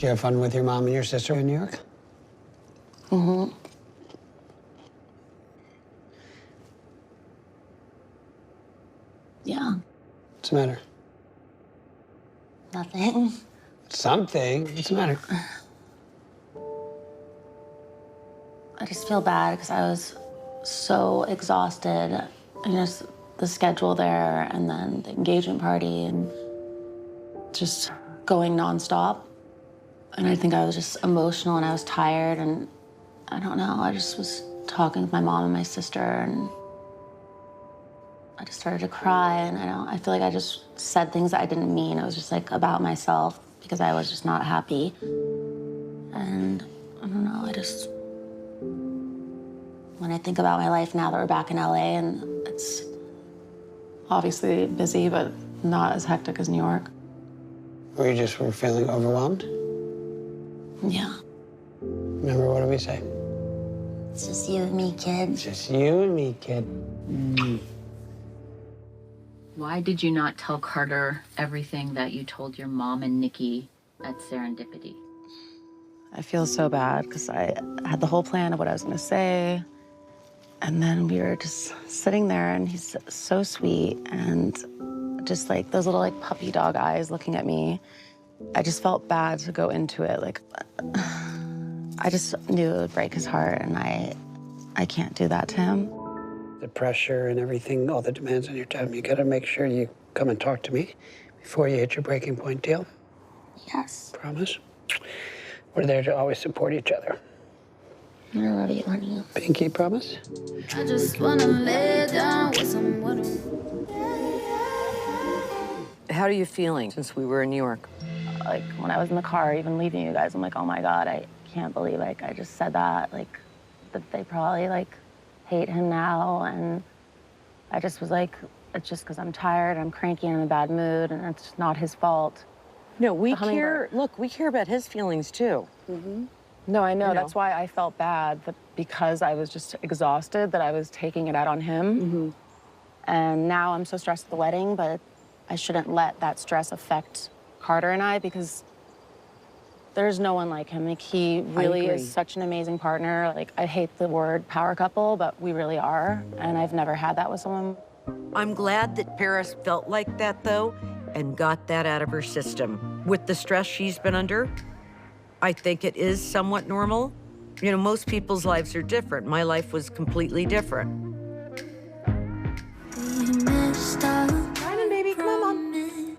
Did you have fun with your mom and your sister in New York? Mm-hmm. Yeah. What's the matter? Nothing. Something. What's the matter? I just feel bad because I was so exhausted. And just the schedule there and then the engagement party and just going nonstop. And I think I was just emotional and I was tired and I don't know, I just was talking with my mom and my sister and I just started to cry and I feel like I just said things that I didn't mean. It was just like about myself because I was just not happy. And I don't know, when I think about my life now that we're back in LA and it's obviously busy, but not as hectic as New York. Or you just were feeling overwhelmed? Yeah. Remember, what did we say? It's just you and me, kid. It's just you and me, kid. Why did you not tell Carter everything that you told your mom and Nikki at Serendipity? I feel so bad because I had the whole plan of what I was going to say. And then we were just sitting there and he's so sweet and just like those little like puppy dog eyes looking at me. I just felt bad to go into it. Like, I just knew it would break his heart and I can't do that to him. The pressure and everything, all the demands on your time, you gotta make sure you come and talk to me before you hit your breaking point, deal? Yes. Promise? We're there to always support each other. I love you, honey. Pinky, promise? I just wanna lay down with someone. How are you feeling since we were in New York? Like, when I was in the car, even leaving you guys, I'm like, oh my God, I can't believe, like, I just said that. Like, that they probably, like, hate him now. And I just was like, it's just because I'm tired, I'm cranky, and in a bad mood, and it's not his fault. No, we care, look, we care about his feelings, too. Mm-hmm. No, I know. That's why I felt bad, that because I was just exhausted, that I was taking it out on him. Mm-hmm. And now I'm so stressed at the wedding, but I shouldn't let that stress affect Carter and I because there's no one like him. Like, he really is such an amazing partner. Like, I hate the word power couple, but we really are. And I've never had that with someone. I'm glad that Paris felt like that, though, and got that out of her system. With the stress she's been under, I think it is somewhat normal. You know, most people's lives are different. My life was completely different. Diamond, baby, come on, Mom.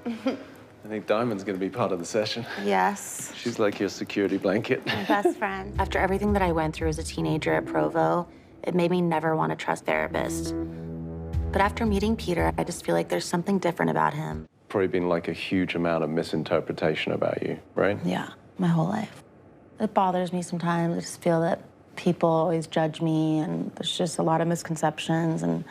I think Diamond's gonna be part of the session. Yes. She's like your security blanket. My best friend. After everything that I went through as a teenager at Provo, it made me never want to trust therapists. But after meeting Peter, I just feel like there's something different about him. Probably been like a huge amount of misinterpretation about you, right? Yeah, my whole life. It bothers me sometimes. I just feel that people always judge me, and there's just a lot of misconceptions and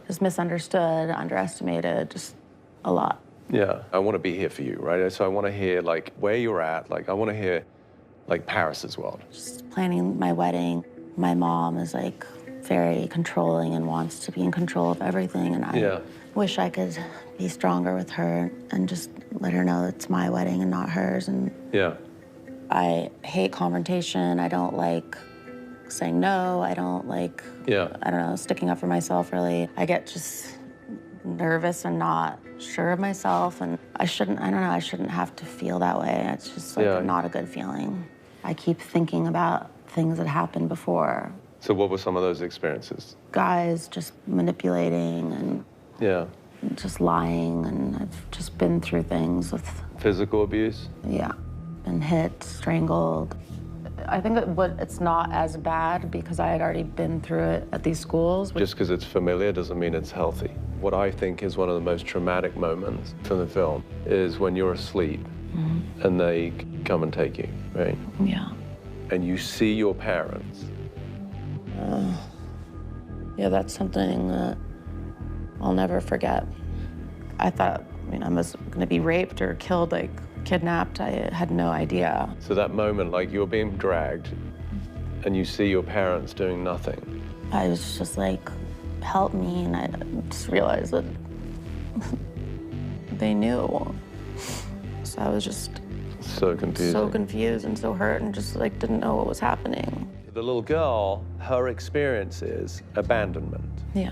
just misunderstood, underestimated, just a lot. Yeah, I want to be here for you, right? So I want to hear like where you're at. Like I want to hear like Paris's world. Just planning my wedding. My mom is like very controlling and wants to be in control of everything, and I wish I could be stronger with her and just let her know it's my wedding and not hers. And I hate confrontation. I don't like saying no. I don't like, I don't know, sticking up for myself, really. I get just nervous and not sure of myself, and I don't know, I shouldn't have to feel that way. It's just like not a good feeling. I keep thinking about things that happened before. So what were some of those experiences? Guys just manipulating and just lying, and I've just been through things with... Physical abuse? Yeah, been hit, strangled. I think it's not as bad because I had already been through it at these schools. Just because it's familiar doesn't mean it's healthy. What I think is one of the most traumatic moments from the film is when you're asleep and they come and take you, right? Yeah. And you see your parents. Yeah, that's something that I'll never forget. I thought, I was gonna be raped or killed, like kidnapped. I had no idea. So that moment, like you're being dragged and you see your parents doing nothing. I was just like, help me, and I just realized that they knew. So I was just So confusing. so confused and so hurt and just like didn't know what was happening. The little girl, her experience is abandonment. Yeah.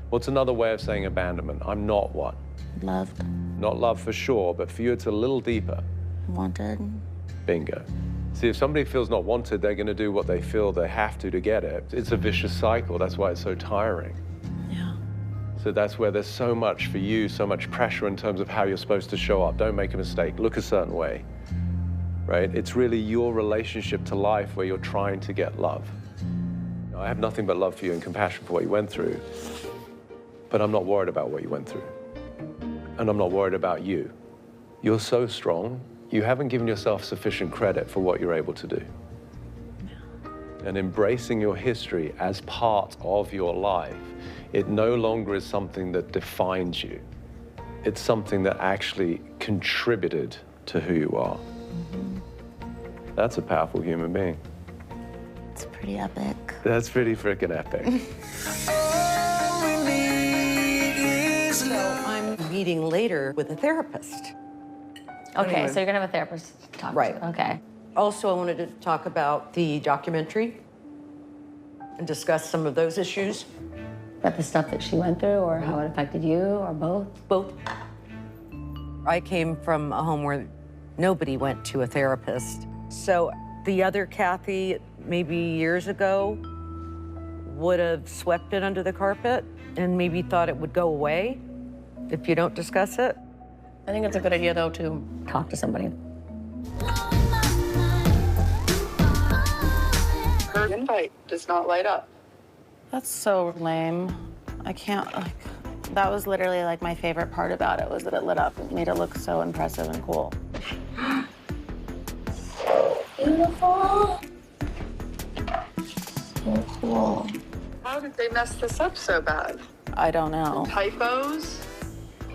What's another way of saying abandonment? I'm not one. Loved, Not love for sure, but for you it's a little deeper. wanted. Bingo. See, if somebody feels not wanted, they're going to do what they feel they have to get it. It's a vicious cycle. That's why it's so tiring. Yeah. So that's where there's so much for you, so much pressure in terms of how you're supposed to show up. Don't make a mistake. Look a certain way, right? It's really your relationship to life where you're trying to get love. You know, I have nothing but love for you and compassion for what you went through, but I'm not worried about what you went through. And I'm not worried about you. You're so strong. You haven't given yourself sufficient credit for what you're able to do. And embracing your history as part of your life, it no longer is something that defines you. It's something that actually contributed to who you are. That's a powerful human being. It's pretty epic. That's pretty freaking epic. So I'm meeting later with a therapist. Okay, Anyway. so you're gonna have a therapist to talk Right. to. Okay. Also, I wanted to talk about the documentary and discuss some of those issues. About the stuff that she went through or how it affected you or both? Both. I came from a home where nobody went to a therapist. So the other Kathy, maybe years ago, would have swept it under the carpet and maybe thought it would go away if you don't discuss it. I think it's a good idea, though, to talk to somebody. Her invite does not light up. That's so lame. I can't, like, that was literally like my favorite part about it was that it lit up. It made it look so impressive and cool. Beautiful. So cool. How did they mess this up so bad? I don't know. Typos?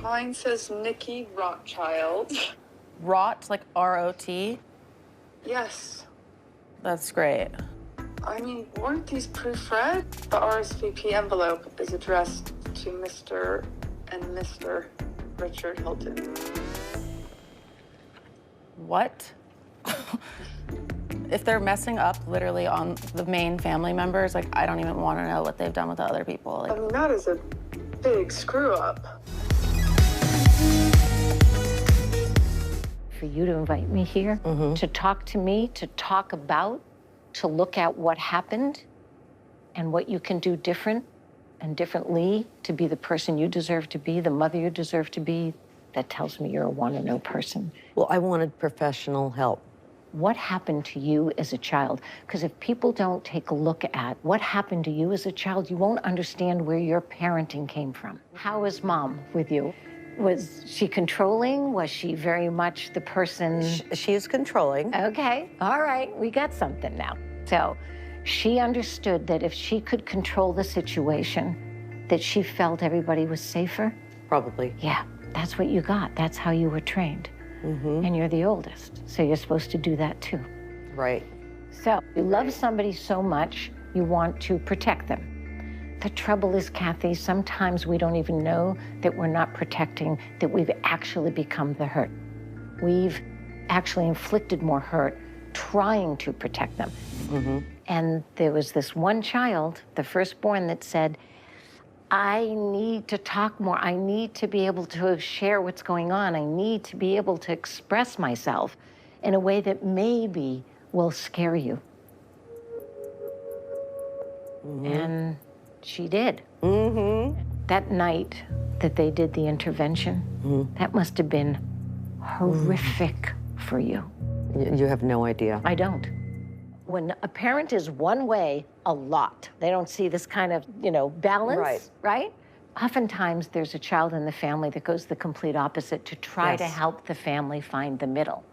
Mine says Nikki Rothschild. Rot, like R-O-T? Yes. That's great. I mean, weren't these proofread? The RSVP envelope is addressed to Mr. and Mr. Richard Hilton. What? If they're messing up literally on the main family members, like, I don't even want to know what they've done with the other people. I Like, mean, that is a big screw up. For you to invite me here, to talk to me, to talk about, to look at what happened and what you can do different and differently to be the person you deserve to be, the mother you deserve to be, that tells me you're a want-to-know person. Well, I wanted professional help. What happened to you as a child? Because if people don't take a look at what happened to you as a child, you won't understand where your parenting came from. How is mom with you? Was she controlling? Was she very much the person? She is controlling. Okay, all right, we got something now. So she understood that if she could control the situation, that she felt everybody was safer. Probably. Yeah, that's what you got. That's how you were trained. And you're the oldest, so you're supposed to do that too. Right. So you love somebody so much, you want to protect them. The trouble is, Kathy, sometimes we don't even know that we're not protecting, that we've actually become the hurt. We've actually inflicted more hurt trying to protect them. And there was this one child, the firstborn, that said, I need to talk more. I need to be able to share what's going on. I need to be able to express myself in a way that maybe will scare you. And she did. That night that they did the intervention, that must have been horrific for you. You have no idea. I don't. When a parent is one way a lot, they don't see this kind of, balance, right? Oftentimes there's a child in the family that goes the complete opposite to try to help the family find the middle.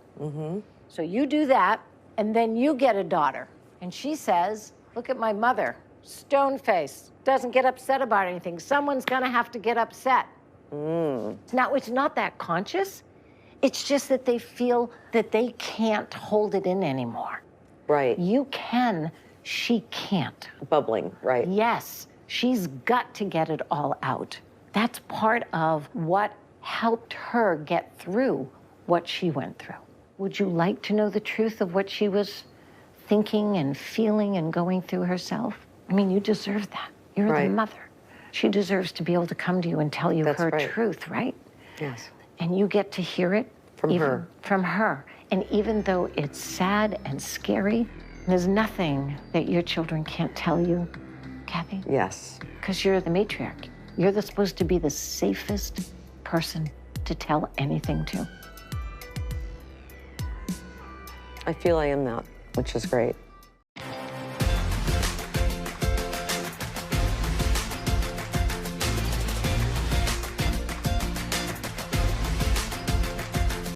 So you do that, and then you get a daughter. And she says, look at my mother, stone face, doesn't get upset about anything. Someone's gonna have to get upset. Now, it's not that conscious. It's just that they feel that they can't hold it in anymore. Right. You can, she can't. Bubbling, right. Yes, she's got to get it all out. That's part of what helped her get through what she went through. Would you like to know the truth of what she was thinking and feeling and going through herself? I mean, you deserve that. You're the mother. She deserves to be able to come to you and tell you her truth, right? Yes. And you get to hear it from her. From her. And even though it's sad and scary, there's nothing that your children can't tell you, Kathy. Yes. Because you're the matriarch. You're supposed to be the safest person to tell anything to. I feel I am that, which is great.